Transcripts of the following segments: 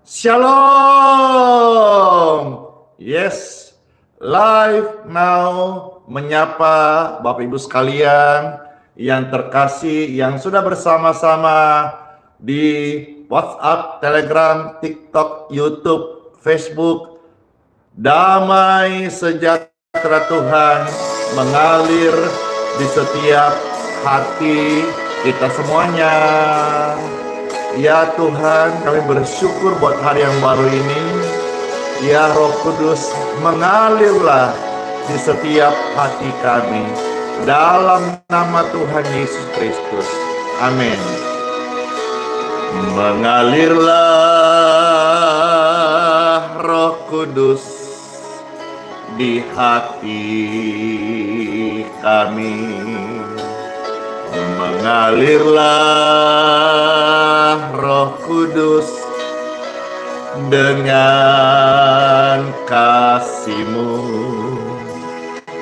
Shalom. Yes, live now menyapa Bapak Ibu sekalian yang terkasih, yang sudah bersama-sama di WhatsApp, Telegram, TikTok, YouTube, Facebook. Damai sejahtera Tuhan mengalir di setiap hati kita semuanya. Ya Tuhan, kami bersyukur buat hari yang baru ini. Ya Roh Kudus, mengalirlah di setiap hati kami. Dalam nama Tuhan Yesus Kristus. Amin. Mengalirlah Roh Kudus di hati kami. Mengalirlah Roh Kudus dengan kasih-Mu.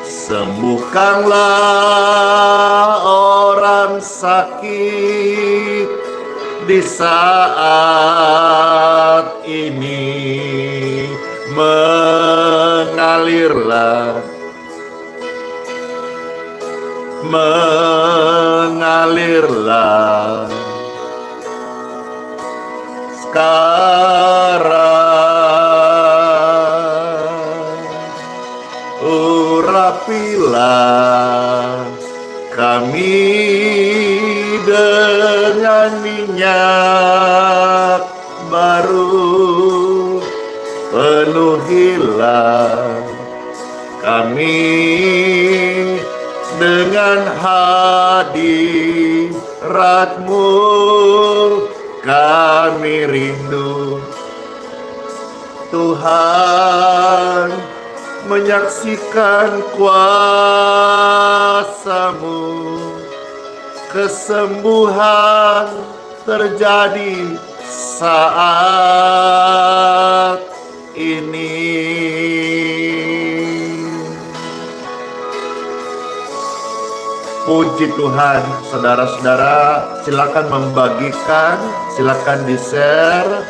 Sembuhkanlah orang sakit di saat ini. Mengalirlah sekarang, urapilah kami dengan minyak baru, penuhilah kami dengan hadirat-Mu. Kami rindu Tuhan menyaksikan kuasa-Mu. Kesembuhan terjadi saat ini. Puji Tuhan, saudara-saudara, silakan membagikan, silakan di-share,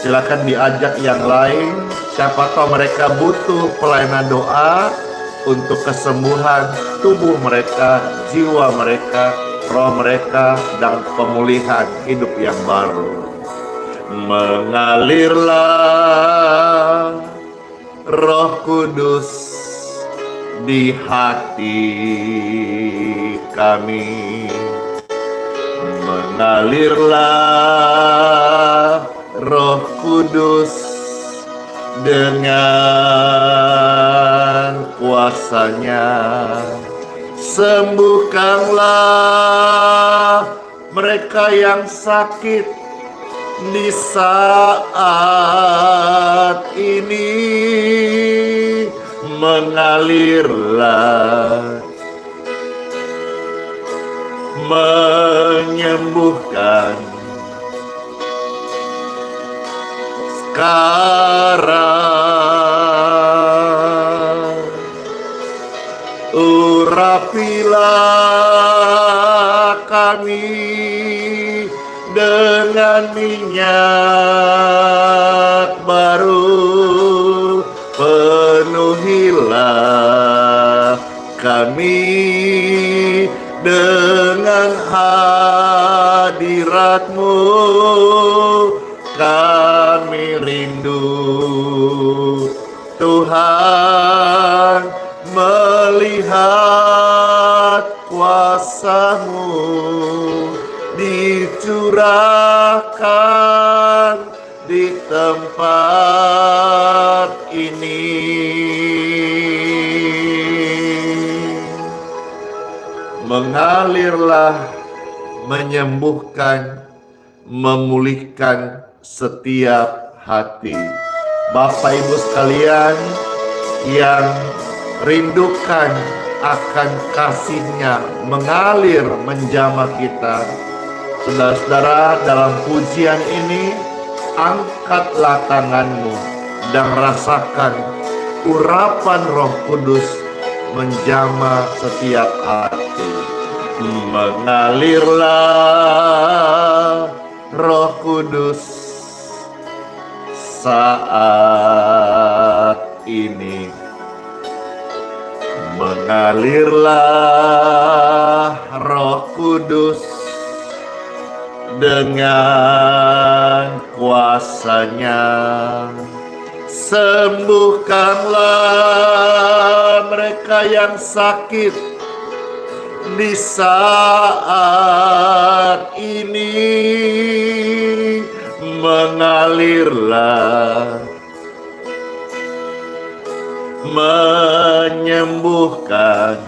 silakan diajak yang lain. Siapa tahu mereka butuh pelayanan doa untuk kesembuhan tubuh mereka, jiwa mereka, roh mereka, dan pemulihan hidup yang baru. Mengalirlah Roh Kudus di hati kami. Mengalirlah Roh Kudus dengan kuasa-Nya. Sembuhkanlah mereka yang sakit di saat ini. Mengalirlah, menyembuhkan sekarang, urapilah kami dengan minyak baru, penuhilah kami dengan hadirat-Mu. Kami rindu Tuhan melihat kuasa-Mu dicurahkan di tempat ini. Mengalirlah, menyembuhkan, memulihkan setiap hati. Bapak Ibu sekalian yang rindukan akan kasih-Nya mengalir menjamah kita, saudara-saudara, dalam pujian ini angkatlah tanganmu dan rasakan urapan Roh Kudus menjamah setiap hati. Mengalirlah Roh Kudus saat ini. Mengalirlah Roh Kudus dengan kuasa-Nya. Sembuhkanlah mereka yang sakit di saat ini. Mengalirlah, menyembuhkan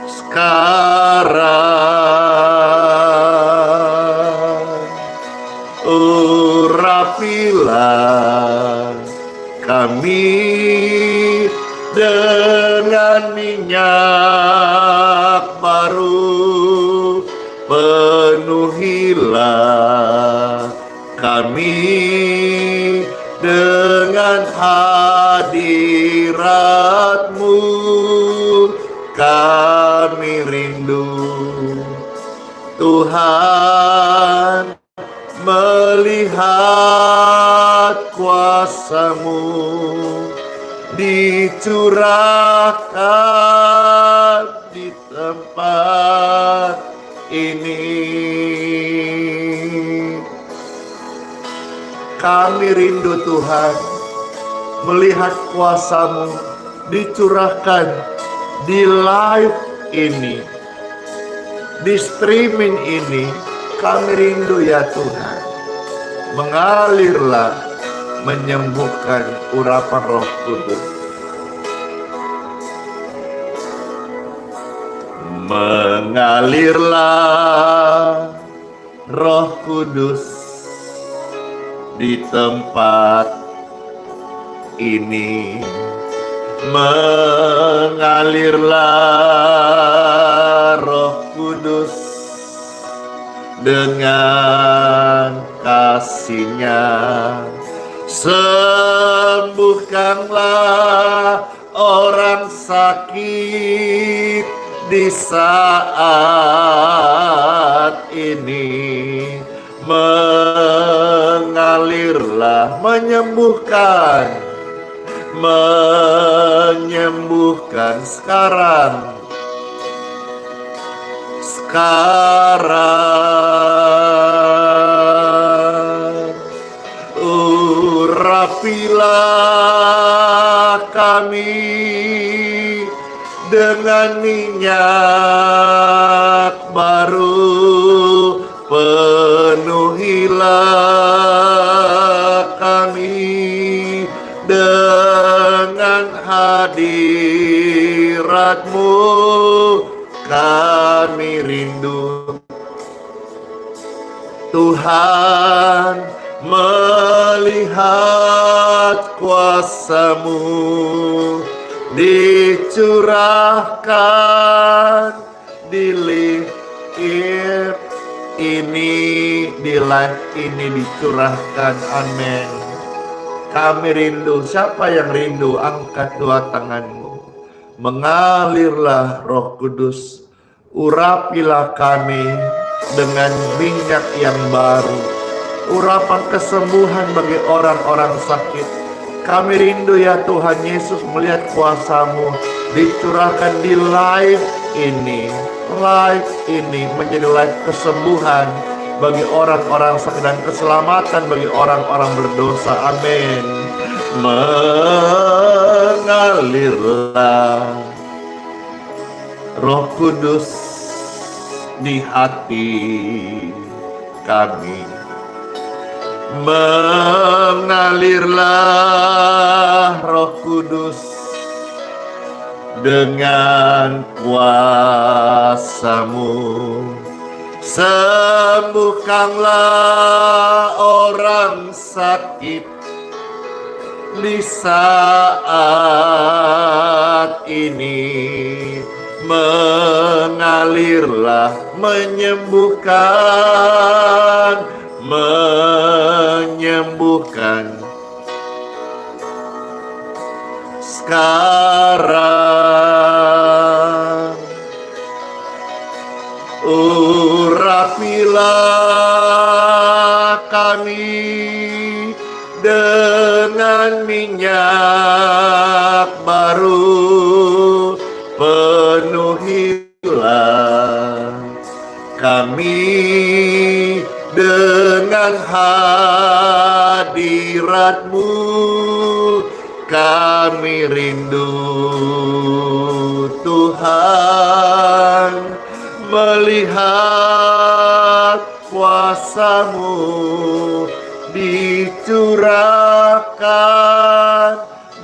sekarang. Urapilah kami dengan minyak baru, penuhilah kami dengan hadirat-Mu. Kami rindu Tuhan melihat kuasa-Mu dicurahkan di tempat ini. Kami rindu Tuhan melihat kuasa-Mu dicurahkan di live ini, di streaming ini. Kami rindu ya Tuhan. Mengalirlah, menyembuhkan urapan Roh Kudus. Mengalirlah Roh Kudus di tempat ini. Mengalirlah Roh Kudus dengan kasih-Nya. Sembuhkanlah orang sakit di saat ini. Mengalirlah, menyembuhkan sekarang. Urapilah kami dengan minyak baru, penuhilah kami dengan hadirat-Mu. Kami rindu Tuhan melihat kuasa-Mu dicurahkan di live ini, dicurahkan. Amin. Kami rindu. Siapa yang rindu? Angkat dua tanganmu. Mengalirlah Roh Kudus, urapilah kami dengan minyak yang baru, urapan kesembuhan bagi orang-orang sakit. Kami rindu ya Tuhan Yesus melihat kuasa-Mu dicurahkan di live ini. Live ini menjadi live kesembuhan bagi orang-orang sakit dan keselamatan bagi orang-orang berdosa. Amin. Mengalirlah Roh Kudus di hati kami. Mengalirlah Roh Kudus dengan kuasa-Mu. Sembuhkanlah orang sakit di saat ini. Mengalirlah, menyembuhkan sekarang. Urapilah kami minyak baru, penuhilah kami dengan hadirat-Mu. Kami rindu Tuhan melihat kuasa-Mu dicurahkan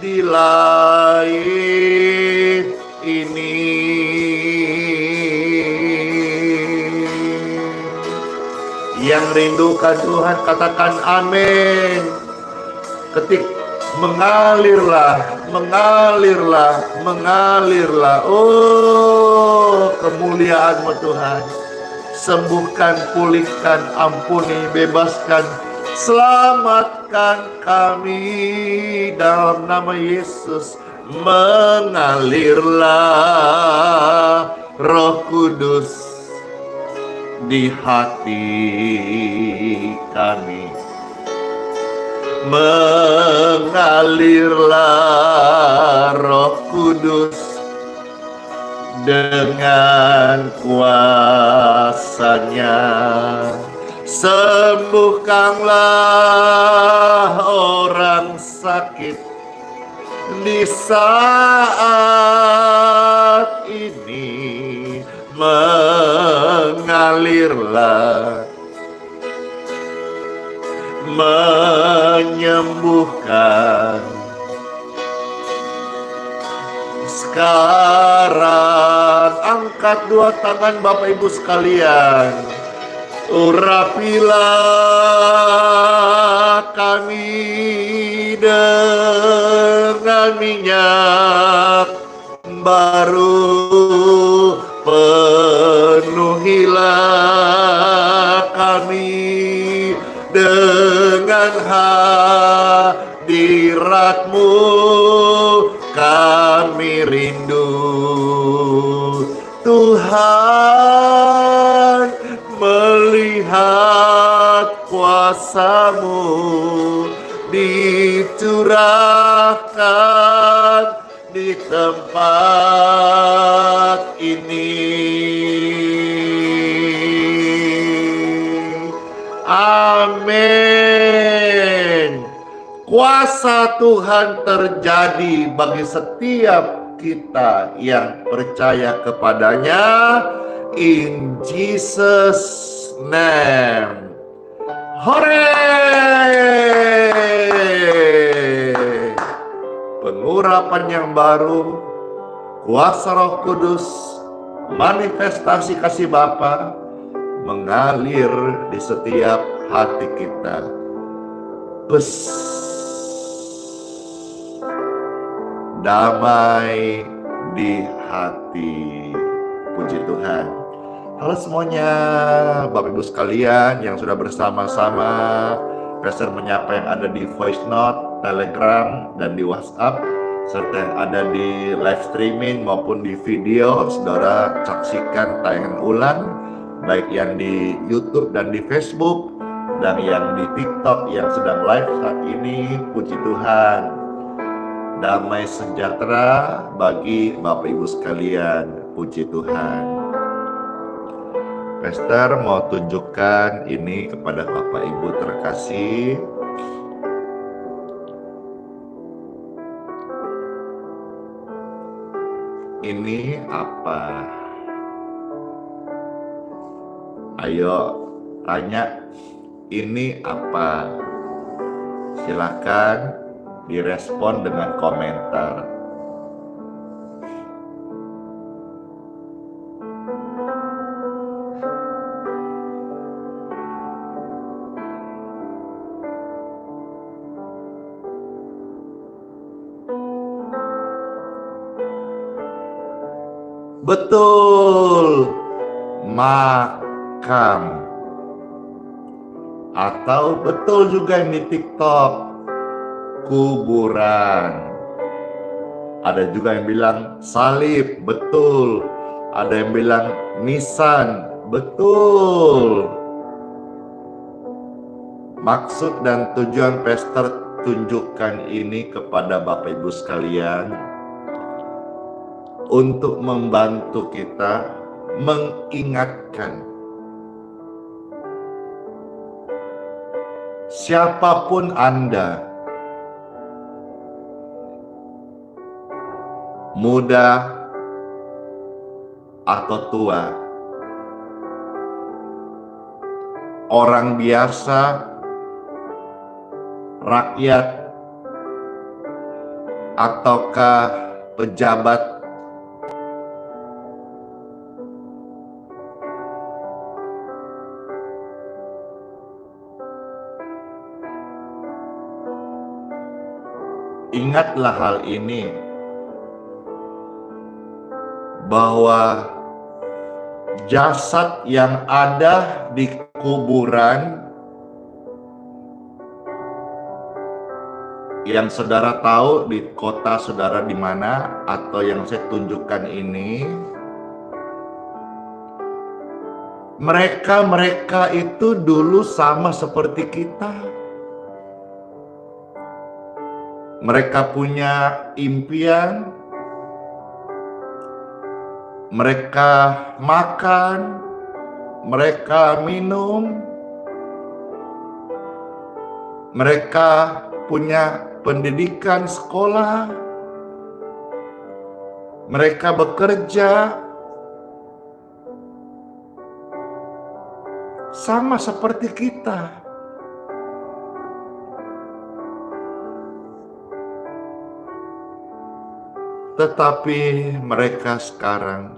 di langit ini. Yang rindukan Tuhan katakan amin. Ketik mengalirlah, mengalirlah, mengalirlah. Oh, kemuliaan-Mu Tuhan. Sembuhkan, pulihkan, ampuni, bebaskan, selamatkan kami dalam nama Yesus. Mengalirlah Roh Kudus di hati kami. Mengalirlah Roh Kudus dengan kuasa-Nya. Sembuhkanlah orang sakit di saat ini. Mengalirlah, menyembuhkan. Sekarang angkat dua tangan Bapak Ibu sekalian. Urapilah kami dengan minyak baru, penuhilah kami dengan hadirat-Mu. Kami rindu Tuhan melihat kuasa-Mu dicurahkan di tempat ini. Amin. Kuasa Tuhan terjadi bagi setiap kita yang percaya kepadanya. In Jesus' name. Hore! Pengurapan yang baru, kuasa Roh Kudus, manifestasi kasih Bapa mengalir di setiap hati kita. Damai di hati. Puji Tuhan. Halo semuanya, Bapak Ibu sekalian yang sudah bersama-sama. Pastor menyapa yang ada di voice note, Telegram, dan di WhatsApp, serta yang ada di live streaming maupun di video. Saudara saksikan tayangan ulang, baik yang di YouTube dan di Facebook, dan yang di TikTok yang sedang live saat ini. Puji Tuhan. Damai sejahtera bagi Bapak Ibu sekalian. Puji Tuhan. Pastor mau tunjukkan ini kepada Bapak Ibu terkasih. Ini apa? Ayo tanya, ini apa? Silakan direspon dengan komentar. Betul, makam. Atau betul juga yang di TikTok, kuburan. Ada juga yang bilang salib, betul. Ada yang bilang nisan, betul. Maksud dan tujuan Pastor tunjukkan ini kepada Bapak Ibu sekalian untuk membantu kita mengingatkan siapapun Anda, muda atau tua, orang biasa, rakyat, ataukah pejabat, ingatlah hal ini, bahwa jasad yang ada di kuburan yang saudara tahu di kota saudara di mana, atau yang saya tunjukkan ini, mereka itu dulu sama seperti kita. Mereka punya impian, mereka makan, mereka minum, mereka punya pendidikan sekolah, mereka bekerja, sama seperti kita. Tetapi mereka sekarang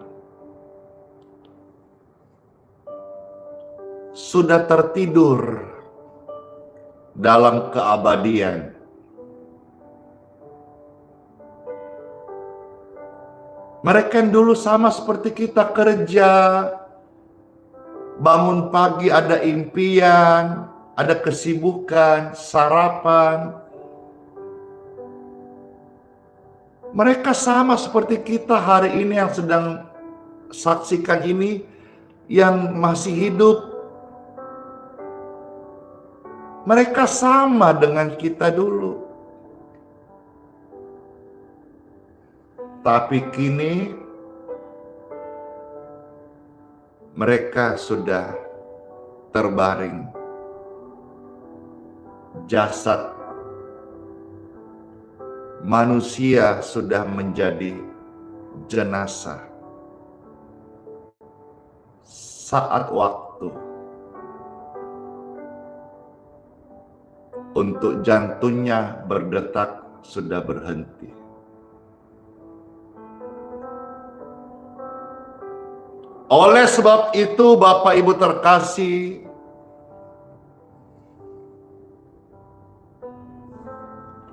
sudah tertidur dalam keabadian. Mereka yang dulu sama seperti kita, kerja, bangun pagi ada impian, ada kesibukan, sarapan. Mereka sama seperti kita hari ini yang sedang saksikan ini, yang masih hidup. Mereka sama dengan kita dulu. Tapi kini mereka sudah terbaring. Jasad manusia sudah menjadi jenazah. Saat waktu untuk jantungnya berdetak sudah berhenti. Oleh sebab itu, Bapak Ibu terkasih,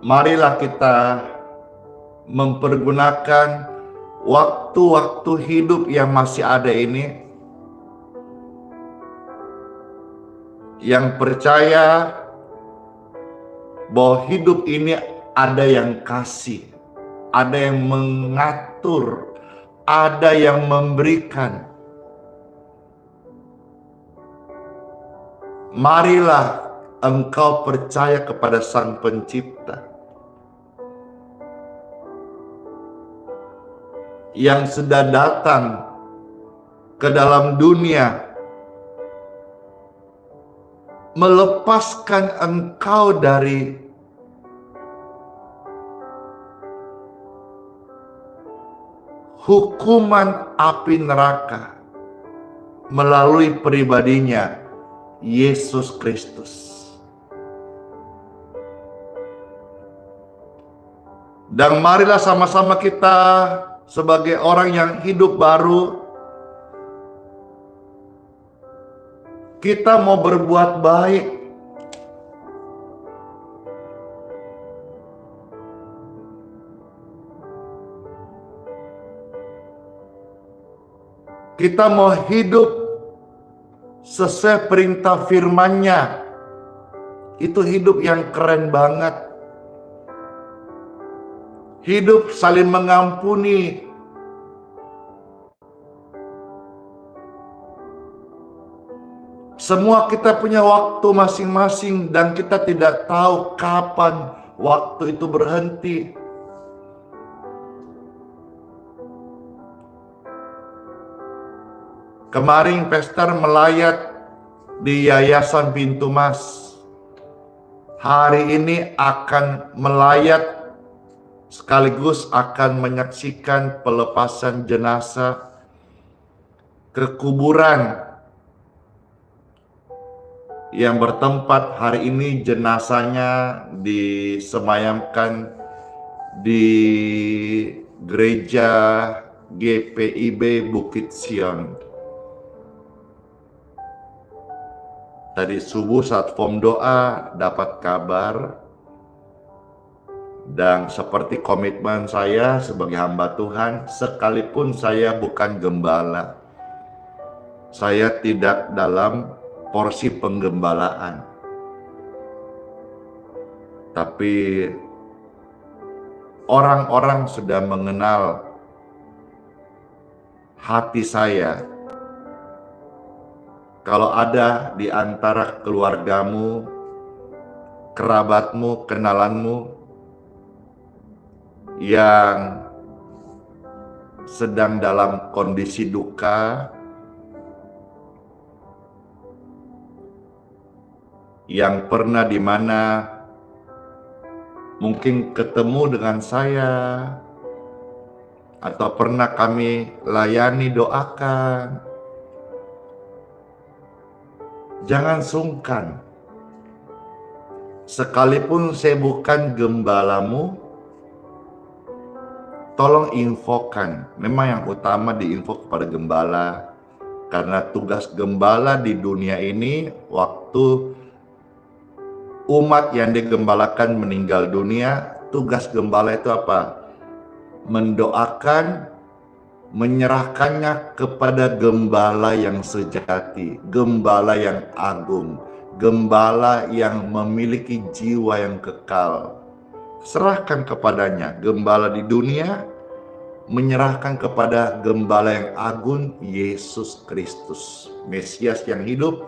marilah kita mempergunakan waktu-waktu hidup yang masih ada ini, yang percaya bahwa hidup ini ada yang kasih, ada yang mengatur, ada yang memberikan. Marilah engkau percaya kepada Sang Pencipta yang sudah datang ke dalam dunia melepaskan engkau dari hukuman api neraka melalui pribadinya Yesus Kristus. Dan marilah sama-sama kita sebagai orang yang hidup baru, kita mau berbuat baik. Kita mau hidup sesuai perintah firman-Nya. Itu hidup yang keren banget. Hidup saling mengampuni. Semua kita punya waktu masing-masing dan kita tidak tahu kapan waktu itu berhenti. Kemarin Pastor melayat di Yayasan Pintu Mas. Hari ini akan melayat sekaligus akan menyaksikan pelepasan jenazah ke kuburan yang bertempat hari ini. Jenazahnya disemayamkan di gereja GPIB Bukit Sion. Tadi subuh saat form doa dapat kabar, dan seperti komitmen saya sebagai hamba Tuhan, sekalipun saya bukan gembala, saya tidak dalam porsi penggembalaan, tapi orang-orang sudah mengenal hati saya. Kalau ada di antara keluargamu, kerabatmu, kenalanmu yang sedang dalam kondisi duka, yang pernah di mana mungkin ketemu dengan saya, atau pernah kami layani, doakan, jangan sungkan. Sekalipun saya bukan gembalamu, tolong infokan. Memang yang utama diinfo kepada gembala, karena tugas gembala di dunia ini, waktu umat yang digembalakan meninggal dunia, tugas gembala itu apa? Mendoakan, menyerahkannya kepada gembala yang sejati, gembala yang agung, gembala yang memiliki jiwa yang kekal. Serahkan kepadanya. Gembala di dunia menyerahkan kepada gembala yang agung, Yesus Kristus, Mesias yang hidup,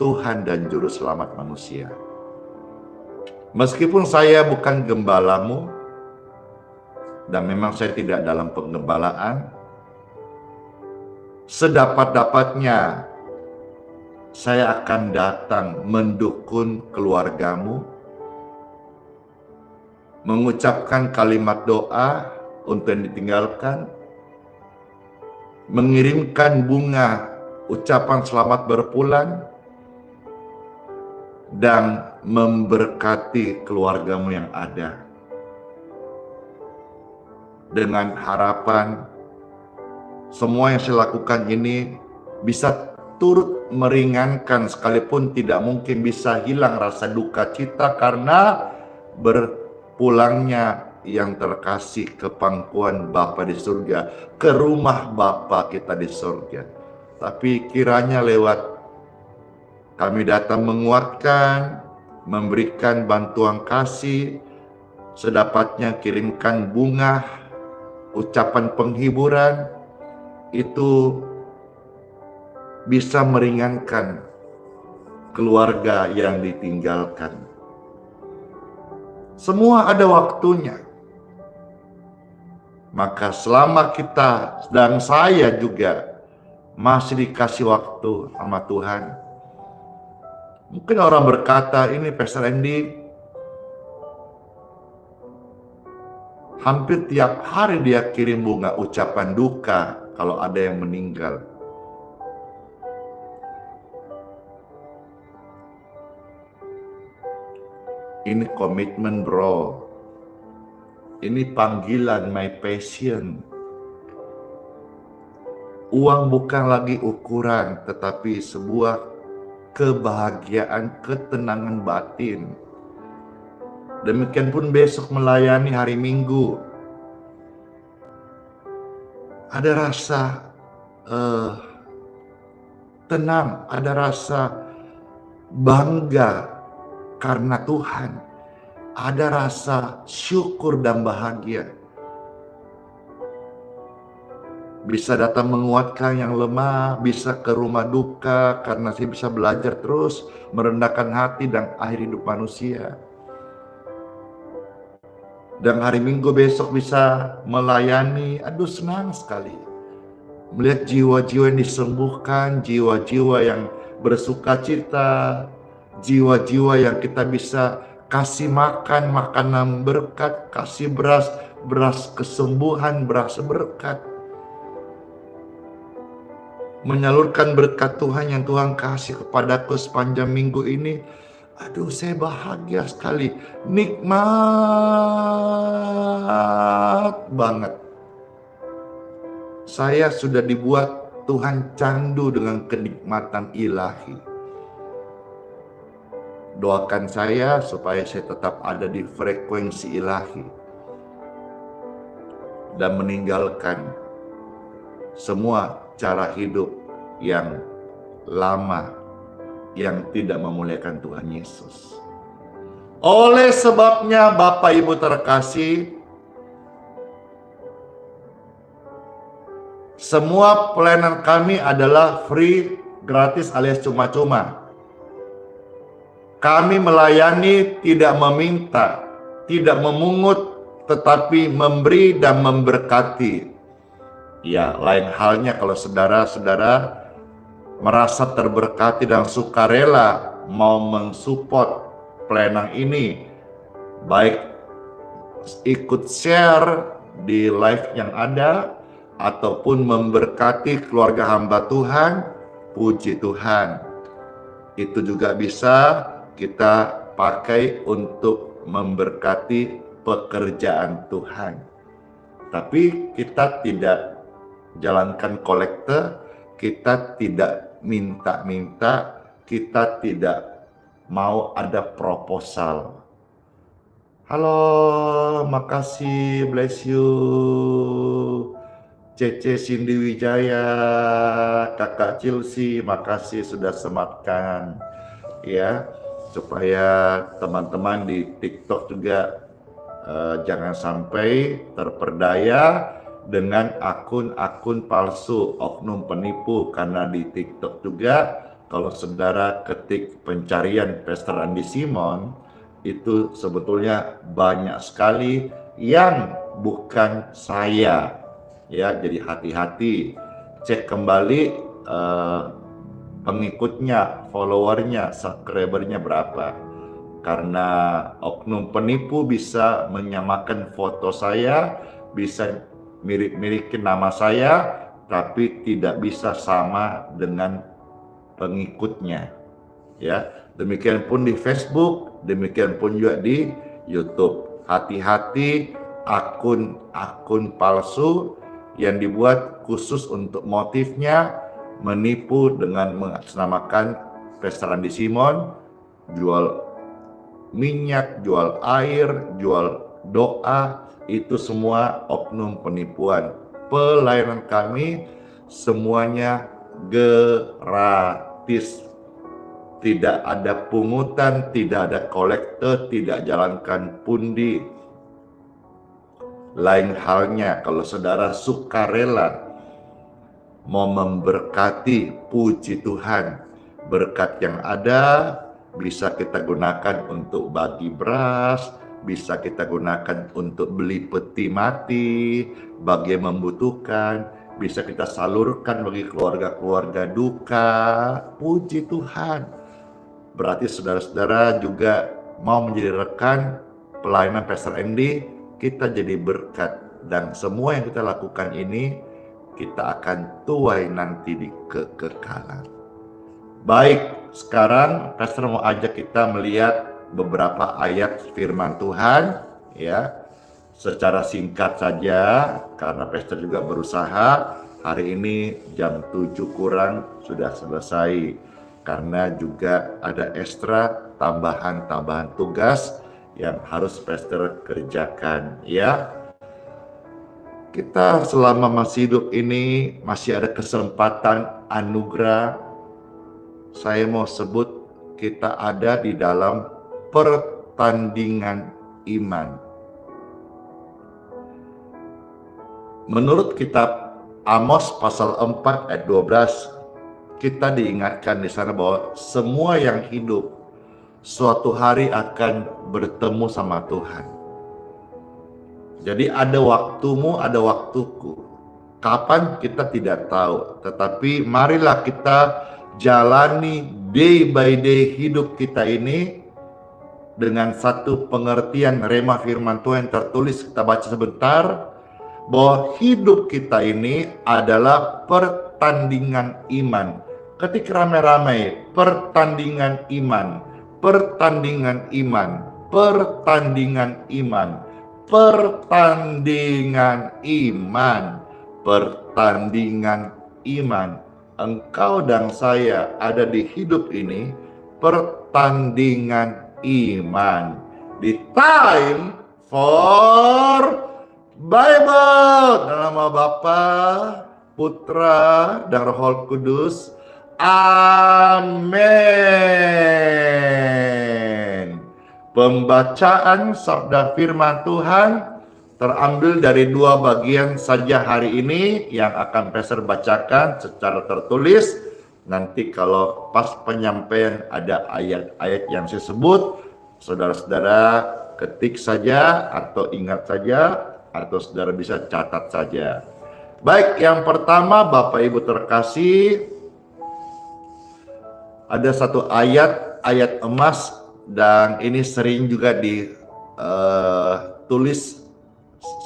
Tuhan dan Juru Selamat manusia. Meskipun saya bukan gembalamu, dan memang saya tidak dalam penggembalaan, sedapat-dapatnya saya akan datang mendukung keluargamu, mengucapkan kalimat doa untuk yang ditinggalkan, mengirimkan bunga ucapan selamat berpulang, dan memberkati keluargamu yang ada, dengan harapan semua yang saya lakukan ini bisa turut meringankan, sekalipun tidak mungkin bisa hilang rasa duka cita karena berpulangnya yang terkasih ke pangkuan Bapa di surga, ke rumah Bapa kita di surga. Tapi kiranya lewat kami datang menguatkan, memberikan bantuan kasih, sedapatnya kirimkan bunga, ucapan penghiburan, itu bisa meringankan keluarga yang ditinggalkan. Semua ada waktunya. Maka selama kita dan saya juga masih dikasih waktu sama Tuhan. Mungkin orang berkata, ini Pastor Andy hampir tiap hari dia kirim bunga ucapan duka kalau ada yang meninggal. Ini komitmen, bro. Ini panggilan, my passion. Uang bukan lagi ukuran, tetapi sebuah kebahagiaan, ketenangan batin. Demikian pun besok melayani hari Minggu. Ada rasa tenang, ada rasa bangga karena Tuhan. Ada rasa syukur dan bahagia. Bisa datang menguatkan yang lemah, bisa ke rumah duka karena saya bisa belajar terus merendahkan hati dan akhir hidup manusia. dan hari Minggu besok bisa melayani. Aduh, senang sekali melihat jiwa-jiwa yang disembuhkan, jiwa-jiwa yang bersuka cita, jiwa-jiwa yang kita bisa kasih makan makanan berkat, kasih beras kesembuhan, beras berkat, menyalurkan berkat Tuhan yang Tuhan kasih kepadaku sepanjang minggu ini. Aduh, saya bahagia sekali, nikmat banget. Saya sudah dibuat Tuhan candu dengan kenikmatan ilahi. Doakan saya supaya saya tetap ada di frekuensi ilahi dan meninggalkan semua cara hidup yang lama yang tidak memuliakan Tuhan Yesus. Oleh sebabnya, Bapak Ibu terkasih, semua pelayanan kami adalah free, gratis alias cuma-cuma. Kami melayani tidak meminta, tidak memungut, tetapi memberi dan memberkati. Ya, lain halnya kalau saudara-saudara merasa terberkati dan sukarela mau mensupport pelayanan ini, baik ikut share di live yang ada, ataupun memberkati keluarga hamba Tuhan, puji Tuhan. Itu juga bisa kita pakai untuk memberkati pekerjaan Tuhan. Tapi kita tidak jalankan kolekte, kita tidak minta-minta, kita tidak mau ada proposal. Halo, makasih, bless you. Cece Cindy Wijaya, Kakak Chelsea, makasih sudah sematkan ya, supaya teman-teman di TikTok juga jangan sampai terperdaya dengan akun-akun palsu, oknum penipu. Karena di TikTok juga kalau saudara ketik pencarian Pastor Andi Simon, itu sebetulnya banyak sekali yang bukan saya. Ya, jadi hati-hati, cek kembali pengikutnya, followernya, subscribernya berapa. Karena oknum penipu bisa menyamakan foto saya, bisa mirip-mirikin nama saya, tapi tidak bisa sama dengan pengikutnya. Ya, demikian pun di Facebook, demikian pun juga di YouTube. Hati-hati akun-akun palsu yang dibuat khusus untuk motifnya menipu dengan mengatasnamakan Pastor Andi Simon, jual minyak, jual air, jual doa, itu semua oknum penipuan. Pelayanan kami semuanya gratis. Tidak ada pungutan, tidak ada kolektor, tidak jalankan pundi. Lain halnya kalau saudara sukarela mau memberkati, puji Tuhan, berkat yang ada bisa kita gunakan untuk bagi beras, bisa kita gunakan untuk beli peti mati bagi yang membutuhkan, bisa kita salurkan bagi keluarga-keluarga duka. Puji Tuhan. Berarti saudara-saudara juga mau menjadi rekan pelayanan Pastor Andy, kita jadi berkat, dan semua yang kita lakukan ini kita akan tuai nanti di kekekalan. Baik, sekarang Pastor mau ajak kita melihat beberapa ayat firman Tuhan ya, secara singkat saja karena Pastor juga berusaha hari ini jam 7 kurang sudah selesai, karena juga ada ekstra tambahan tugas yang harus Pastor kerjakan ya. Kita selama masih hidup ini masih ada kesempatan anugerah. Saya mau sebut kita ada di dalam pertandingan iman. Menurut kitab Amos pasal 4 ayat 12, kita diingatkan di sana bahwa semua yang hidup suatu hari akan bertemu sama Tuhan. Jadi ada waktumu, ada waktuku. Kapan kita tidak tahu, tetapi marilah kita jalani day by day hidup kita ini dengan satu pengertian rema firman Tuhan tertulis, kita baca sebentar, bahwa hidup kita ini adalah pertandingan iman. Ketik ramai-ramai, pertandingan iman, pertandingan iman, pertandingan iman, pertandingan iman, pertandingan iman. Engkau dan saya ada di hidup ini pertandingan iman. Di time for Bible, dalam nama Bapa, Putra, dan Roh Kudus. Amin. Pembacaan sabda firman Tuhan terambil dari dua bagian saja hari ini yang akan Pastor bacakan secara tertulis. Nanti kalau pas penyampaian ada ayat-ayat yang saya sebut, saudara-saudara ketik saja atau ingat saja, atau saudara bisa catat saja. Baik, yang pertama Bapak Ibu terkasih, ada satu ayat emas, dan ini sering juga ditulis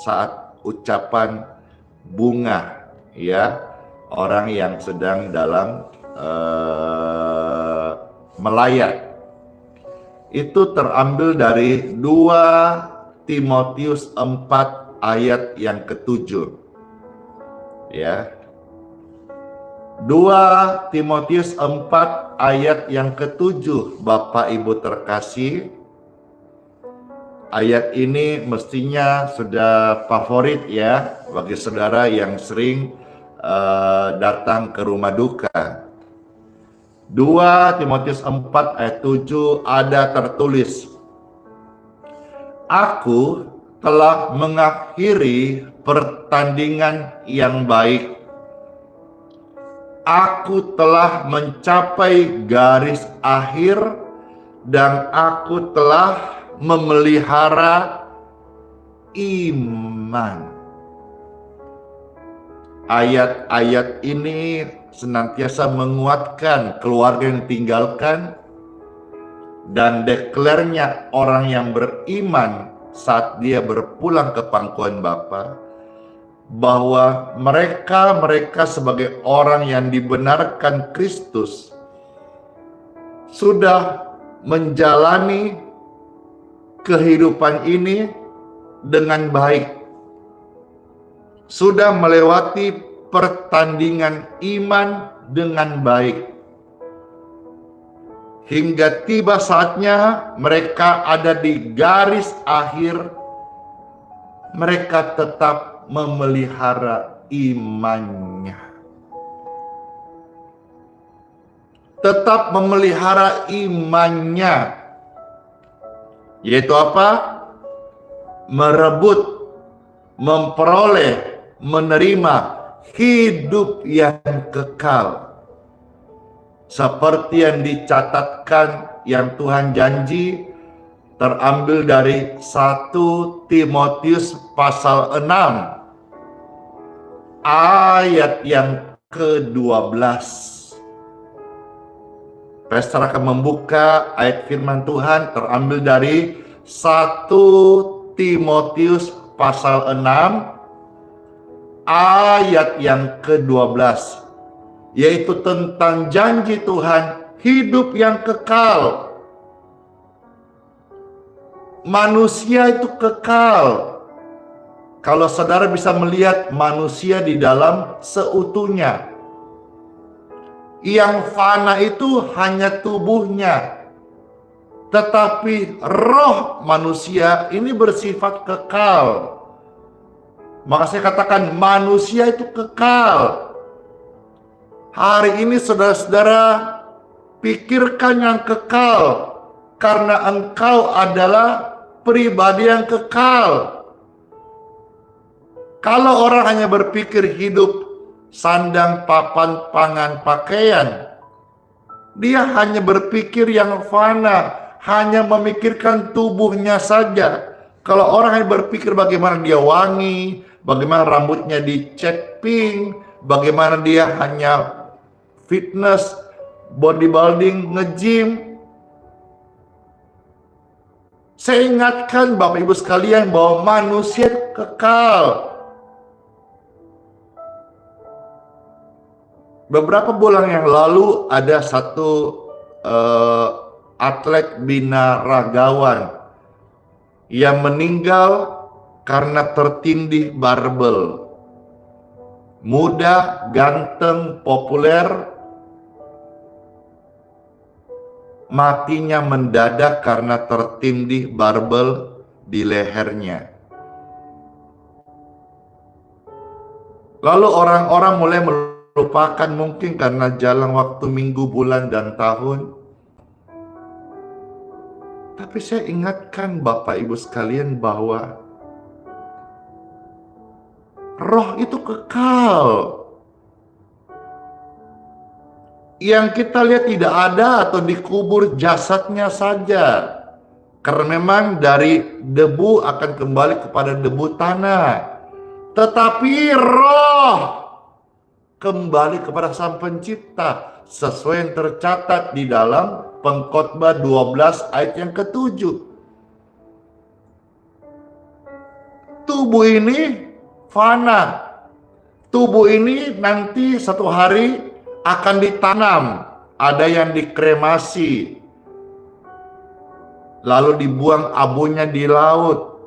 saat ucapan bunga, ya, orang yang sedang dalam melayat. Itu terambil dari 2 Timotius 4 ayat yang ke-7, ya. 2 Timotius 4 ayat yang ke-7, Bapak Ibu terkasih. Ayat ini mestinya sudah favorit ya bagi saudara yang sering datang ke rumah duka. 2 Timotius 4 ayat 7 ada tertulis, Aku telah mengakhiri pertandingan yang baik. Aku telah mencapai garis akhir dan aku telah memelihara iman. Ayat-ayat ini senantiasa menguatkan keluarga yang ditinggalkan dan deklarnya orang yang beriman saat dia berpulang ke pangkuan Bapa, bahwa mereka sebagai orang yang dibenarkan Kristus sudah menjalani kehidupan ini dengan baik, sudah melewati pertandingan iman dengan baik, hingga tiba saatnya mereka ada di garis akhir, mereka tetap memelihara imannya. Tetap memelihara imannya. Yaitu apa? Merebut, memperoleh, menerima hidup yang kekal. Seperti yang dicatatkan yang Tuhan janji, terambil dari 1 Timotius pasal 6 ayat yang ke-12. Pastor akan membuka ayat firman Tuhan terambil dari 1 Timotius pasal 6 ayat yang ke-12, yaitu tentang janji Tuhan hidup yang kekal. Manusia itu kekal. Kalau saudara bisa melihat manusia di dalam seutuhnya, yang fana itu hanya tubuhnya, tetapi roh manusia ini bersifat kekal. Maka saya katakan manusia itu kekal. Hari ini saudara-saudara pikirkan yang kekal, karena engkau adalah pribadi yang kekal. Kalau orang hanya berpikir hidup sandang, papan, pangan, pakaian, dia hanya berpikir yang fana, hanya memikirkan tubuhnya saja. Kalau orang yang berpikir bagaimana dia wangi, bagaimana rambutnya dicat pink, bagaimana dia hanya fitness, bodybuilding, nge-gym. Saya ingatkan Bapak Ibu sekalian bahwa manusia kekal. Beberapa bulan yang lalu ada satu atlet binaragawan yang meninggal karena tertindih barbel. Muda, ganteng, populer, matinya mendadak karena tertindih barbel di lehernya. Lalu orang-orang mulai melupakan, mungkin karena jalan waktu, minggu, bulan, dan tahun. Tapi saya ingatkan Bapak Ibu sekalian bahwa roh itu kekal. Yang kita lihat tidak ada atau dikubur jasadnya saja. Karena memang dari debu akan kembali kepada debu tanah. Tetapi roh kembali kepada Sang Pencipta sesuai yang tercatat di dalam Pengkhotbah 12 ayat yang ke-7. Tubuh ini fana. Tubuh ini nanti satu hari akan ditanam. Ada yang dikremasi, lalu dibuang abunya di laut.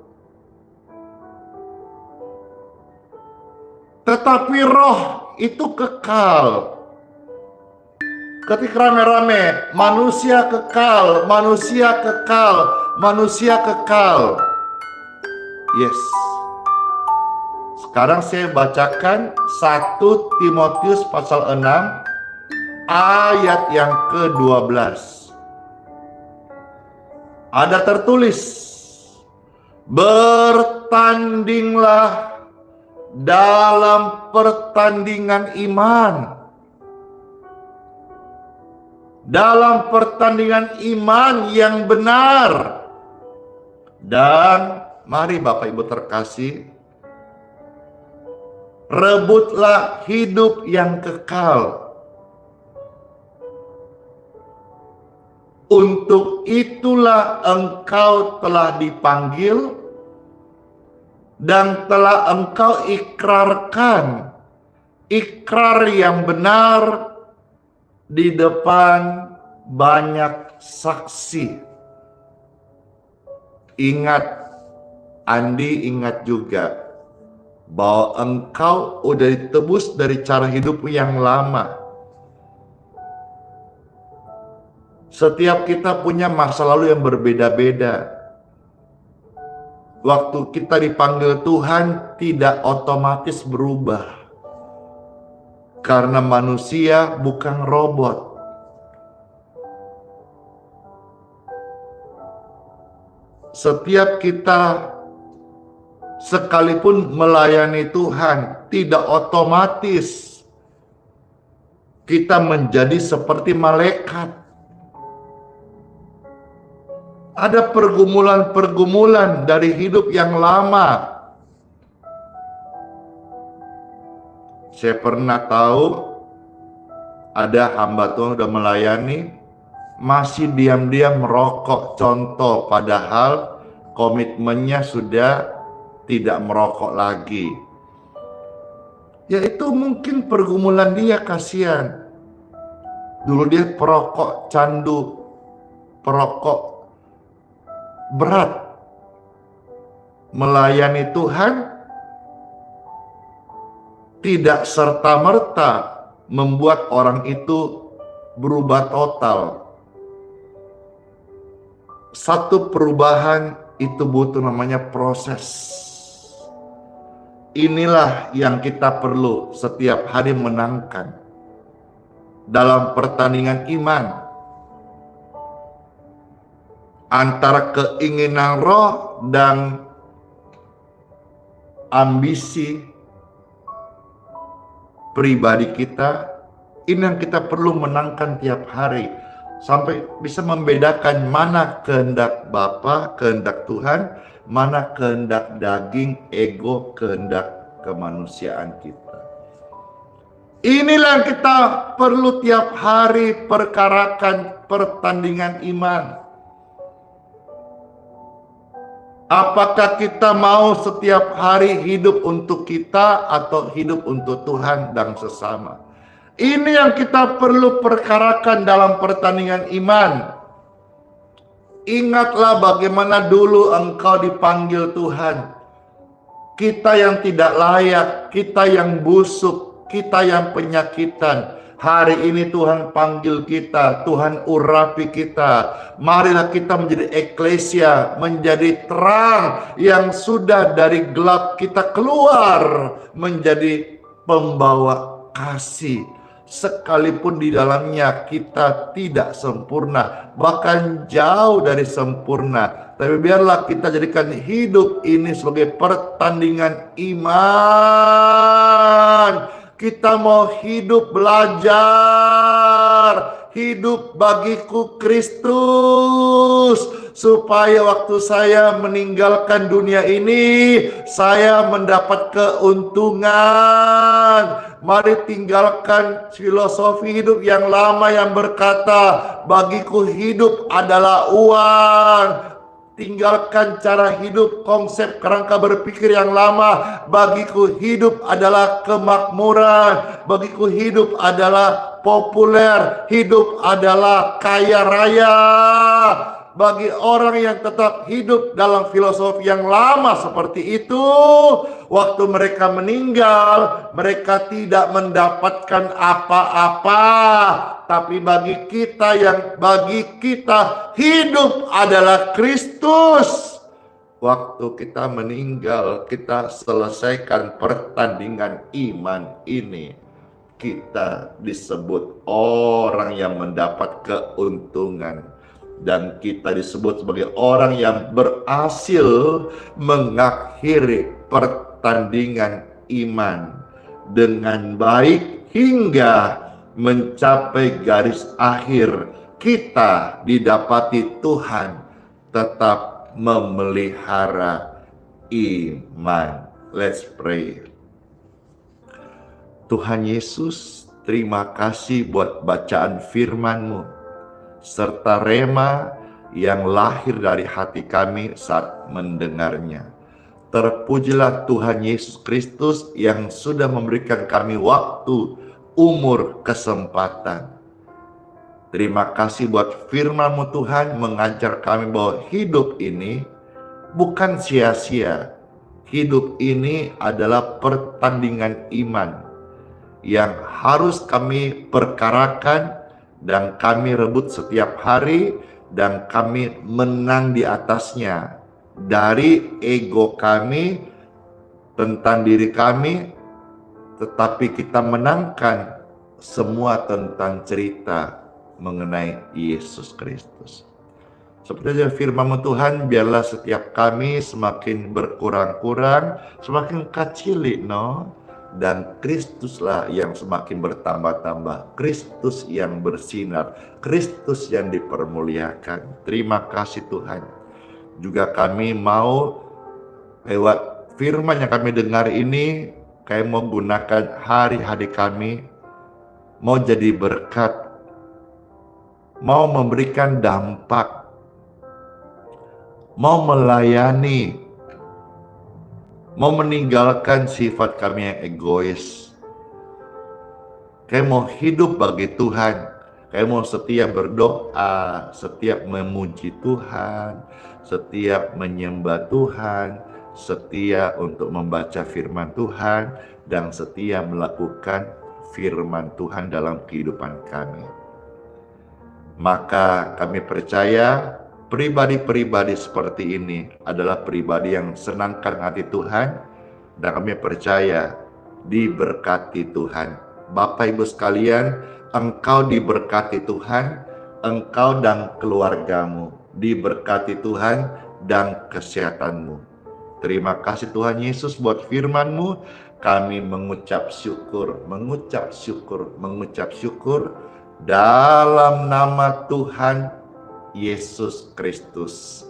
Tetapi roh itu kekal. Ketika rame-rame, manusia kekal, manusia kekal, manusia kekal. Yes. Sekarang saya bacakan 1 Timotius pasal 6 ayat yang ke-12. Ada tertulis, bertandinglah dalam pertandingan iman. Dalam pertandingan iman yang benar. Dan mari Bapak Ibu terkasih, rebutlah hidup yang kekal. Untuk itulah engkau telah dipanggil dan telah engkau ikrarkan ikrar yang benar di depan banyak saksi. Ingat, Andi ingat juga bahwa engkau udah ditebus dari cara hidup yang lama. Setiap kita punya masa lalu yang berbeda-beda. Waktu kita dipanggil Tuhan tidak otomatis berubah. Karena manusia bukan robot. Setiap kita sekalipun melayani Tuhan, tidak otomatis kita menjadi seperti malaikat. Ada pergumulan-pergumulan dari hidup yang lama. Saya pernah tahu ada hamba Tuhan udah melayani, masih diam-diam merokok, contoh, padahal komitmennya sudah tidak merokok lagi. Ya itu mungkin pergumulan dia, kasihan. Dulu dia perokok candu, perokok berat. Melayani Tuhan tidak serta-merta membuat orang itu berubah total. Satu perubahan itu butuh namanya proses. Inilah yang kita perlu setiap hari menangkan dalam pertandingan iman. Antara keinginan roh dan ambisi pribadi kita, ini yang kita perlu menangkan tiap hari sampai bisa membedakan mana kehendak Bapa, kehendak Tuhan, mana kehendak daging, ego, kehendak kemanusiaan kita. Inilah yang kita perlu tiap hari perkarakan pertandingan iman. Apakah kita mau setiap hari hidup untuk kita atau hidup untuk Tuhan dan sesama? Ini yang kita perlu perkarakan dalam pertandingan iman. Ingatlah bagaimana dulu engkau dipanggil Tuhan. Kita yang tidak layak, kita yang busuk, kita yang penyakitan. Hari ini Tuhan panggil kita, Tuhan urapi kita. Marilah kita menjadi eklesia, menjadi terang yang sudah dari gelap kita keluar menjadi pembawa kasih. Sekalipun di dalamnya kita tidak sempurna, bahkan jauh dari sempurna. Tapi biarlah kita jadikan hidup ini sebagai pertandingan iman. Kita mau hidup belajar, hidup bagiku Kristus, supaya waktu saya meninggalkan dunia ini, saya mendapat keuntungan. Mari tinggalkan filosofi hidup yang lama yang berkata, bagiku hidup adalah uang. Tinggalkan cara hidup, konsep kerangka berpikir yang lama. Bagiku hidup adalah kemakmuran. Bagiku hidup adalah populer. Hidup adalah kaya raya. Bagi orang yang tetap hidup dalam filosofi yang lama seperti itu, waktu mereka meninggal, mereka tidak mendapatkan apa-apa. Tapi bagi kita hidup adalah Kristus. Waktu kita meninggal, kita selesaikan pertandingan iman ini. Kita disebut orang yang mendapat keuntungan. Dan kita disebut sebagai orang yang berhasil mengakhiri pertandingan iman dengan baik hingga mencapai garis akhir. Kita didapati Tuhan tetap memelihara iman. Let's pray. Tuhan Yesus, terima kasih buat bacaan firman-Mu serta rema yang lahir dari hati kami saat mendengarnya. Terpujilah Tuhan Yesus Kristus yang sudah memberikan kami waktu, umur, kesempatan. Terima kasih buat firman-Mu Tuhan, mengajar kami bahwa hidup ini bukan sia-sia. Hidup ini adalah pertandingan iman yang harus kami perkarakan dan kami rebut setiap hari, dan kami menang di atasnya. Dari ego kami tentang diri kami, tetapi kita menangkan semua tentang cerita mengenai Yesus Kristus. Seperti firman-Mu Tuhan, biarlah setiap kami semakin berkurang-kurang, semakin kecil, dan Kristuslah yang semakin bertambah-tambah, Kristus yang bersinar, Kristus yang dipermuliakan. Terima kasih Tuhan. Juga kami mau lewat firman yang kami dengar ini, kami mau gunakan hari-hari kami, mau jadi berkat, mau memberikan dampak, mau melayani, mau meninggalkan sifat kami yang egois. Kayak mau hidup bagi Tuhan. Kayak mau setiap berdoa, setiap memuji Tuhan, setiap menyembah Tuhan, setia untuk membaca firman Tuhan, dan setia melakukan firman Tuhan dalam kehidupan kami. Maka kami percaya pribadi-pribadi seperti ini adalah pribadi yang senangkan hati Tuhan, dan kami percaya diberkati Tuhan. Bapak Ibu sekalian, engkau diberkati Tuhan, engkau dan keluargamu diberkati Tuhan dan kesehatanmu. Terima kasih Tuhan Yesus buat firman-Mu. Kami mengucap syukur dalam nama Tuhan Yesus Kristus.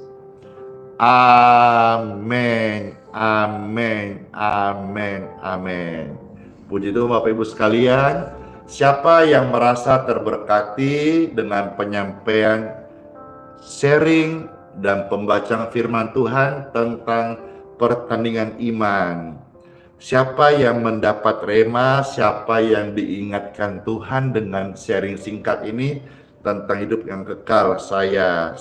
Amin, amin, amin, amin. Puji Tuhan Bapak Ibu sekalian, siapa yang merasa terberkati dengan penyampaian sharing dan pembacaan firman Tuhan tentang pertandingan iman? Siapa yang mendapat rema, siapa yang diingatkan Tuhan dengan sharing singkat ini tentang hidup yang kekal? Saya.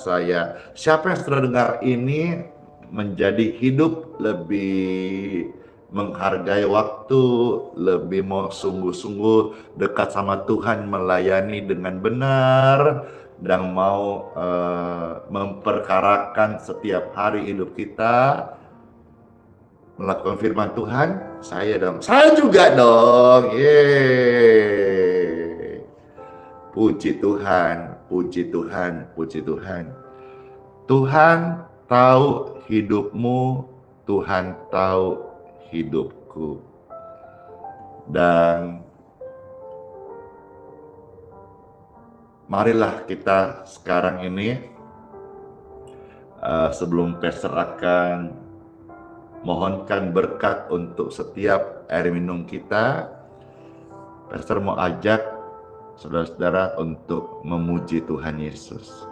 Siapa yang sudah dengar ini menjadi hidup lebih menghargai waktu, lebih mau sungguh-sungguh dekat sama Tuhan, melayani dengan benar, dan mau memperkarakan setiap hari hidup kita melakukan firman Tuhan? Saya juga dong. Yeay. Puji Tuhan, puji Tuhan, puji Tuhan. Tuhan tahu hidupmu, Tuhan tahu hidupku. Dan marilah kita sekarang ini sebelum pastor akan mohonkan berkat untuk setiap air minum kita, pastor mau ajak saudara-saudara untuk memuji Tuhan Yesus.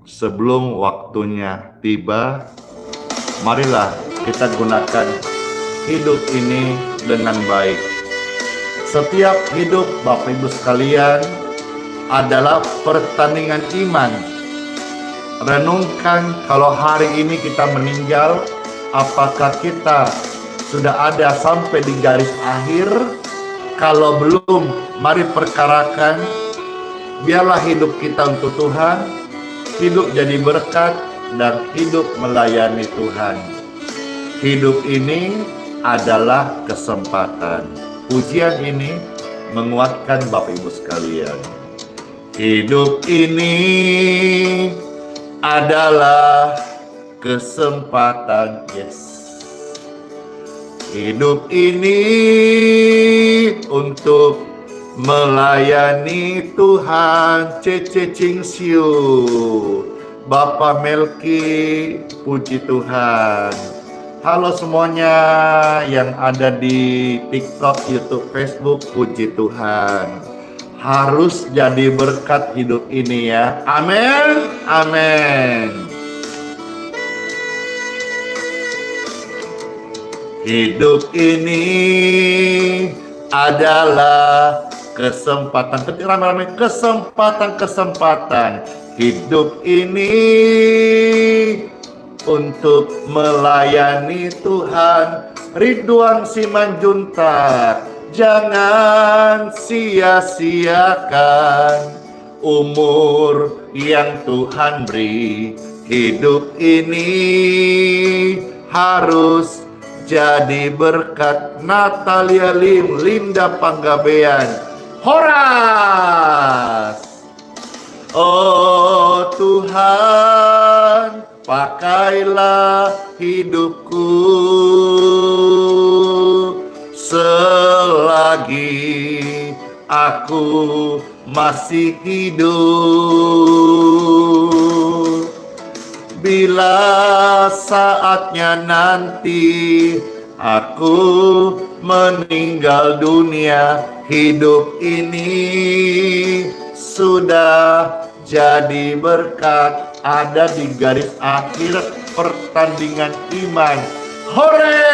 Sebelum waktunya tiba, marilah kita gunakan hidup ini dengan baik. Setiap hidup Bapak Ibu sekalian adalah pertandingan iman. Renungkan kalau hari ini kita meninggal, apakah kita sudah ada sampai di garis akhir? Kalau belum, mari perkarakan. Biarlah hidup kita untuk Tuhan, hidup jadi berkat, dan hidup melayani Tuhan. Hidup ini adalah kesempatan. Pujian ini menguatkan Bapak Ibu sekalian. Hidup ini adalah kesempatan. Yes. Hidup ini untuk melayani Tuhan. Cece Cingsiu, Bapak Melki, puji Tuhan. Halo semuanya yang ada di TikTok, YouTube, Facebook, puji Tuhan. Harus jadi berkat hidup ini ya. Amin, amin. Hidup ini adalah kesempatan. Ketik rame-rame, kesempatan. Hidup ini untuk melayani Tuhan. Ridwan Simanjuntak, jangan sia-siakan umur yang Tuhan beri. Hidup ini harus jadi berkat. Natalia Lim, Linda Panggabean, Horas. Oh Tuhan, pakailah hidupku selagi aku masih hidup. Bila saatnya nanti aku meninggal dunia, hidup ini sudah jadi berkat. Ada di garis akhir pertandingan iman. Hore!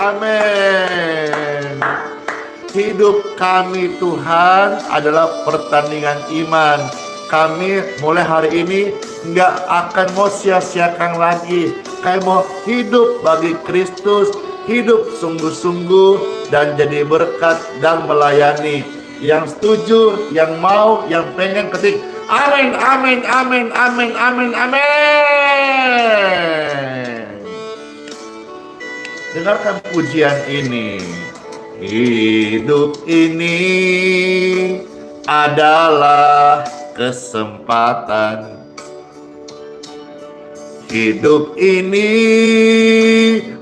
Amin. Hidup kami Tuhan adalah pertandingan iman. Kami mulai hari ini nggak akan mau sia-siakan lagi. Kami mau hidup bagi Kristus, hidup sungguh-sungguh dan jadi berkat dan melayani. Yang setuju, yang mau, yang pengen ketik amin, amin, amin, amin, amin, amin. Dengarkan pujian ini. Hidup ini adalah kesempatan. Hidup ini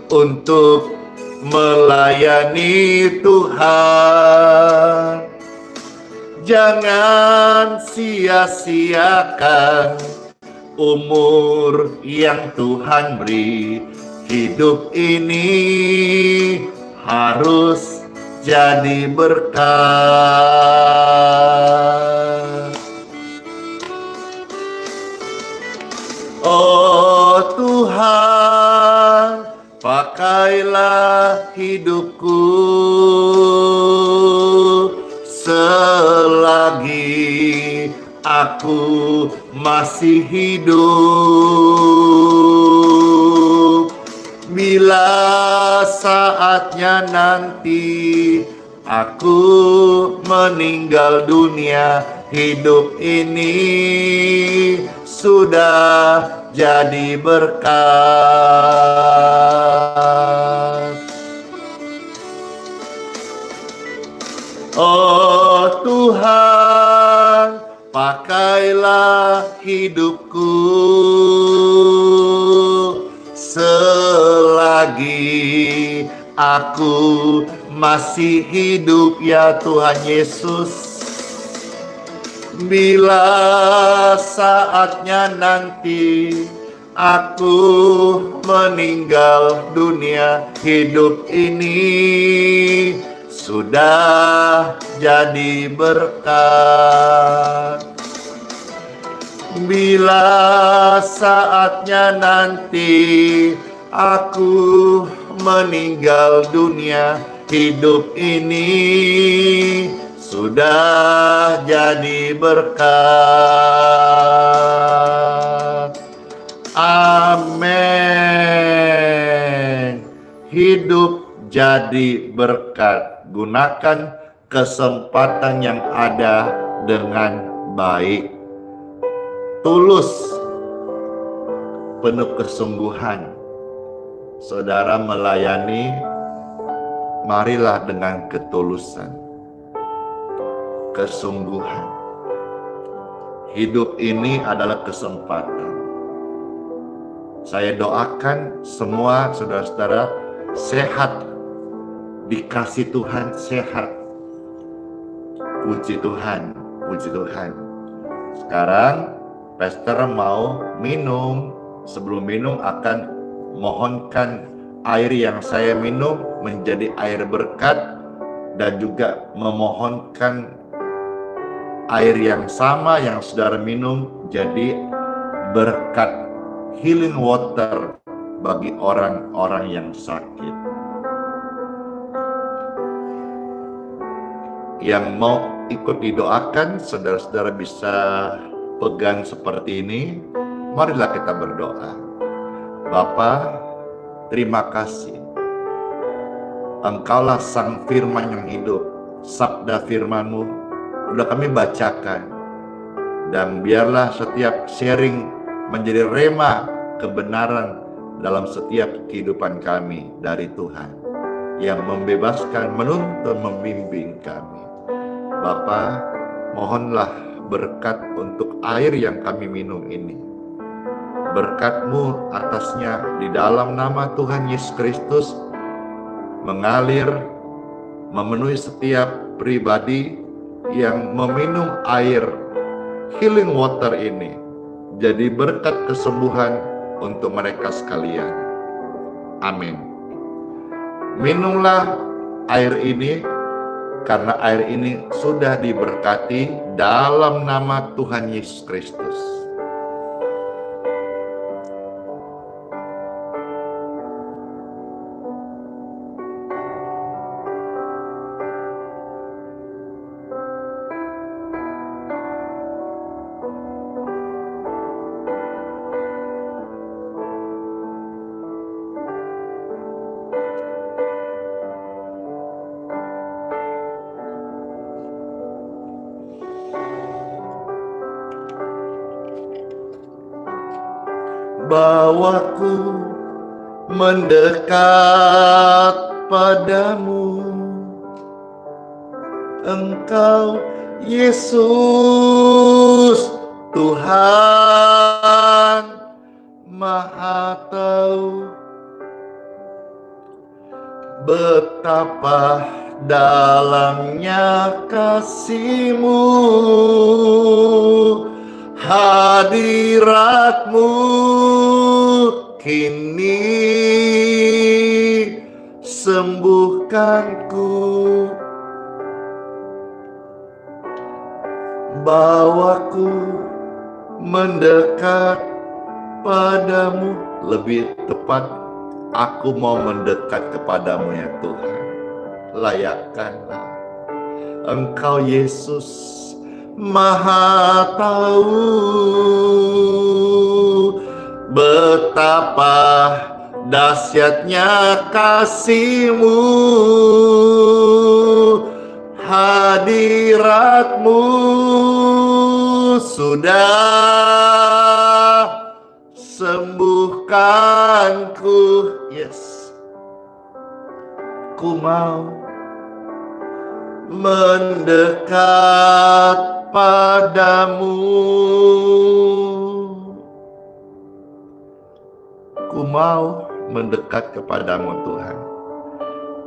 untuk melayani Tuhan. Jangan sia-siakan umur yang Tuhan beri. Hidup ini harus jadi berkat. Oh Tuhan, pakailah hidupku selagi aku masih hidup. Bila saatnya nanti aku meninggal dunia, hidup ini sudah jadi berkat. Oh Tuhan, pakailah hidupku selagi aku masih hidup ya Tuhan Yesus. Bila saatnya nanti aku meninggal dunia, hidup ini sudah jadi berkat. Bila saatnya nanti aku meninggal dunia, hidup ini sudah jadi berkat. Amin. Hidup jadi berkat. Gunakan kesempatan yang ada dengan baik. Tulus, penuh kesungguhan. Saudara melayani, marilah dengan ketulusan, kesungguhan. Hidup ini adalah kesempatan. Saya doakan semua saudara-saudara sehat, dikasih Tuhan sehat. Puji Tuhan, puji Tuhan. Sekarang Pastor mau minum. Sebelum minum akan mohonkan air yang saya minum menjadi air berkat, dan juga memohonkan air yang sama yang saudara minum jadi berkat, healing water bagi orang-orang yang sakit. Yang mau ikut didoakan, saudara-saudara bisa pegang seperti ini. Marilah kita berdoa. Bapa, terima kasih. Engkaulah Sang Firman yang hidup. Sabda firman-Mu sudah kami bacakan. Dan biarlah setiap sharing menjadi rema kebenaran dalam setiap kehidupan kami dari Tuhan, yang membebaskan, menuntun, membimbing kami. Bapa, mohonlah berkat untuk air yang kami minum ini. Berkat-Mu atasnya di dalam nama Tuhan Yesus Kristus mengalir, memenuhi setiap pribadi yang meminum air healing water ini, jadi berkat kesembuhan untuk mereka sekalian. Amin. Minumlah air ini, karena air ini sudah diberkati dalam nama Tuhan Yesus Kristus. Bawaku mendekat padamu, Engkau Yesus Tuhan, Maha tahu betapa dalamnya kasih-Mu, hadirat-Mu kini sembuhkanku, bawaku mendekat padamu. Lebih tepat, aku mau mendekat kepadamu ya Tuhan. Layakkanlah Engkau Yesus Maha tahu betapa dahsyatnya kasih-Mu, hadirat-Mu sudah sembuhkanku. Yes, ku mau mendekat padamu, ku mau mendekat kepadamu Tuhan.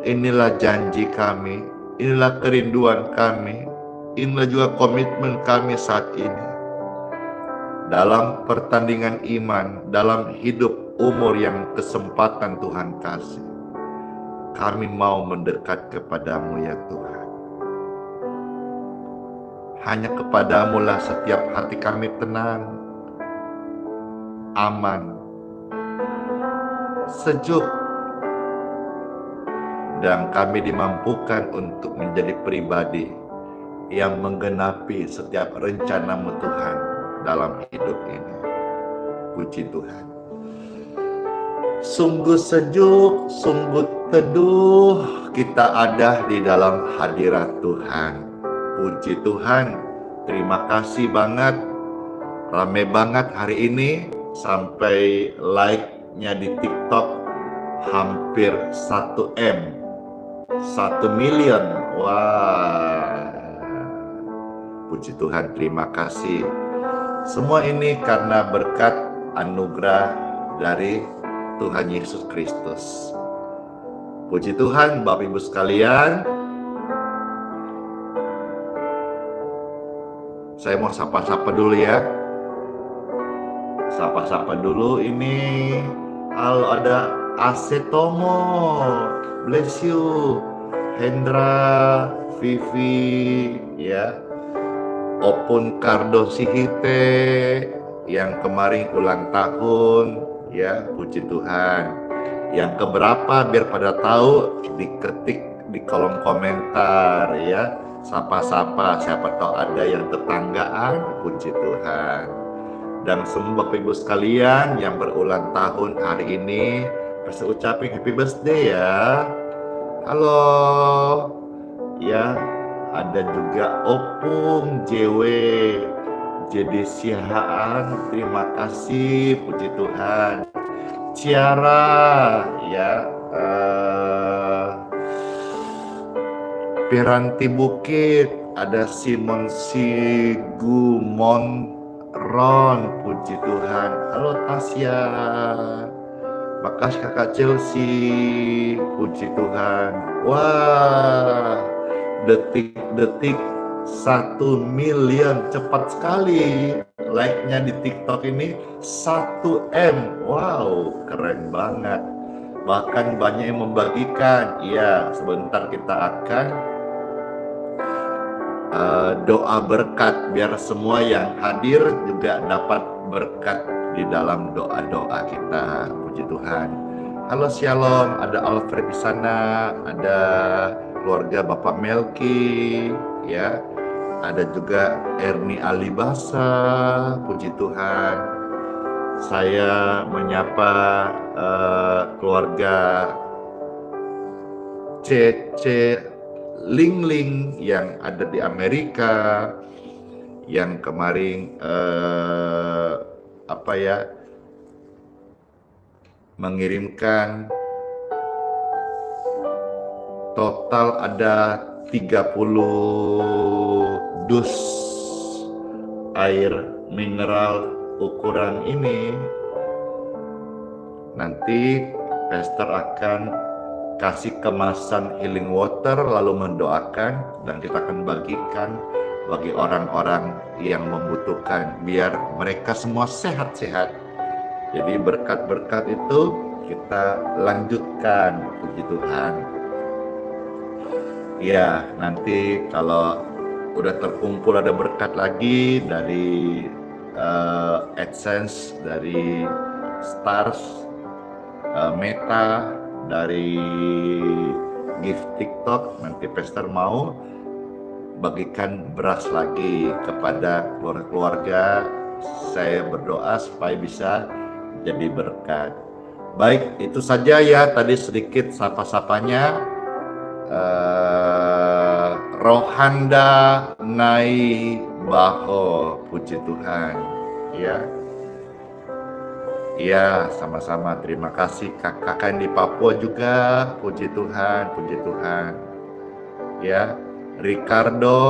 Inilah janji kami, inilah kerinduan kami, inilah juga komitmen kami saat ini. Dalam pertandingan iman, dalam hidup umur yang kesempatan Tuhan kasih, kami mau mendekat kepadamu ya Tuhan. Hanya kepadamu-lah setiap hati kami tenang, aman, sejuk, dan kami dimampukan untuk menjadi pribadi yang menggenapi setiap rencana-Mu Tuhan dalam hidup ini. Puji Tuhan. Sungguh sejuk, sungguh teduh kita ada di dalam hadirat Tuhan. Puji Tuhan. Terima kasih banget. Rame banget hari ini. Sampai like-nya di TikTok hampir 1 M, 1 million. Wah, puji Tuhan, terima kasih. Semua ini karena berkat anugerah dari Tuhan Yesus Kristus. Puji Tuhan, Bapak Ibu sekalian. Saya mau sapa-sapa dulu ya. Sapa-sapa dulu ini. Halo, ada Asetomo, bless you. Hendra, Vivi, ya. Opun Kardo Sihite yang kemarin ulang tahun, ya, puji Tuhan. Yang keberapa biar pada tahu, diketik di kolom komentar ya. Sapa-sapa, siapa tahu ada yang tetanggaan, puji Tuhan. Dan semua Bapak Ibu sekalian yang berulang tahun hari ini, saya ucapin happy birthday ya. Halo, ya. Ada juga Opung JW, jadi Sihaan, terima kasih, puji Tuhan. Ciara, ya, Piranti Bukit, ada Simon Sigumon Ron, puji Tuhan. Halo Tasya, makasih kakak Chelsea, puji Tuhan. Wah, detik-detik 1 million, cepat sekali. Like-nya di TikTok ini 1 M. Wow, keren banget. Bahkan banyak yang membagikan. Ya, sebentar kita akan doa berkat biar semua yang hadir juga dapat berkat di dalam doa-doa kita. Puji Tuhan. Halo Shalom, ada Alfred di sana, ada keluarga Bapak Melki, ya. Ada juga Erni Alibasa, puji Tuhan. Saya menyapa keluarga Cece Lingling yang ada di Amerika, yang kemarin mengirimkan total ada 30 dus air mineral ukuran ini Nanti pastor akan kasih kemasan healing water lalu mendoakan, dan kita akan bagikan bagi orang-orang yang membutuhkan biar mereka semua sehat-sehat. Jadi berkat-berkat itu kita lanjutkan, puji Tuhan. Ya, nanti kalau udah terkumpul ada berkat lagi dari AdSense, dari Stars, Meta, dari gift TikTok, nanti pastor mau bagikan beras lagi kepada keluarga. Saya berdoa supaya bisa jadi berkat. Baik, itu saja ya tadi sedikit sapa-sapanya. Rohanda Nai Baho, puji Tuhan. Ya, sama-sama. Terima kasih kakak di Papua juga, puji Tuhan, puji Tuhan. Ya, Ricardo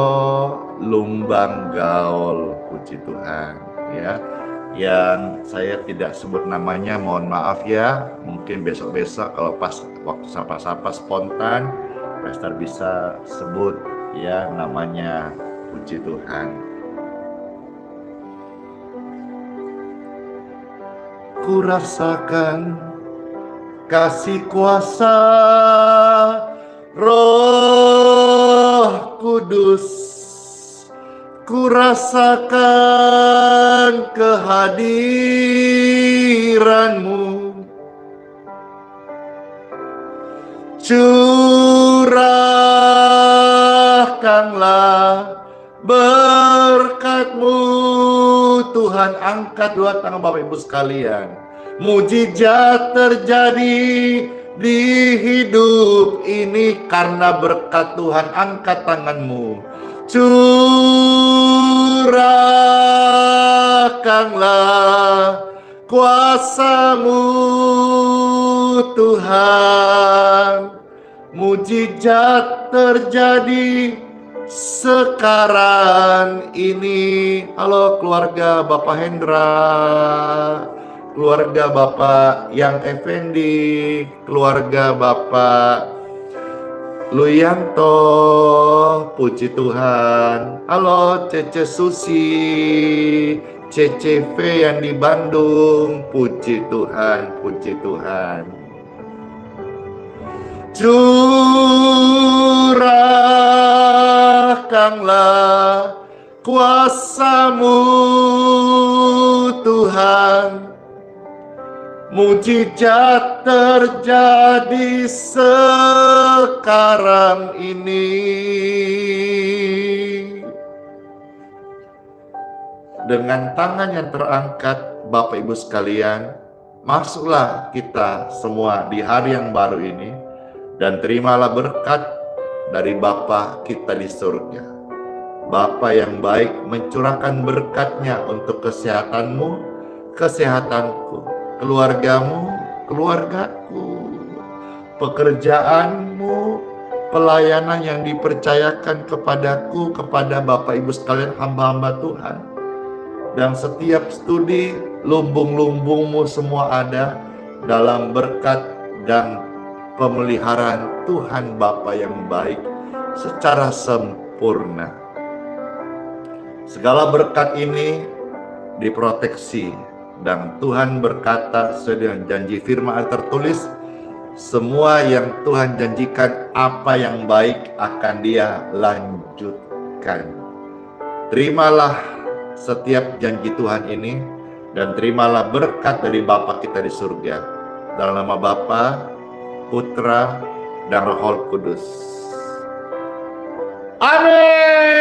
Lumbang Gaul, puji Tuhan. Ya, yang saya tidak sebut namanya, mohon maaf ya. Mungkin besok-besok kalau pas waktu sapa-sapa spontan, pastor bisa sebut ya namanya, puji Tuhan. Ku rasakan kasih kuasa Roh Kudus, ku rasakan kehadiran-Mu, curahkanlah berkat-Mu Tuhan. Angkat dua tangan Bapak Ibu sekalian. Mujizat terjadi di hidup ini karena berkat Tuhan. Angkat tanganmu. Curahkanlah kuasa-Mu Tuhan. Mujizat terjadi sekarang ini. Halo keluarga Bapak Hendra, keluarga Bapak Yang Effendi, keluarga Bapak Luyanto, puji Tuhan. Halo Cece Susi, CCV yang di Bandung, puji Tuhan, puji Tuhan. Curahkanlah kuasa-Mu Tuhan. Mujizat terjadi sekarang ini. Dengan tangan yang terangkat, Bapak Ibu sekalian, masuklah kita semua di hari yang baru ini, dan terimalah berkat dari Bapa kita di surga. Bapa yang baik mencurahkan berkat-Nya untuk kesehatan-mu, kesehatanku, keluargamu, keluargaku, pekerjaanmu, pelayanan yang dipercayakan kepadaku, kepada Bapak Ibu sekalian hamba-hamba Tuhan. Dan setiap studi, lumbung-lumbungmu semua ada dalam berkat dan pemeliharaan Tuhan Bapa yang baik secara sempurna. Segala berkat ini diproteksi, dan Tuhan berkata sesuai dengan janji firman tertulis, semua yang Tuhan janjikan apa yang baik akan Dia lanjutkan. Terimalah setiap janji Tuhan ini, dan terimalah berkat dari Bapa kita di surga. Dalam nama Bapa, Putra, dan Roh Kudus. Amin.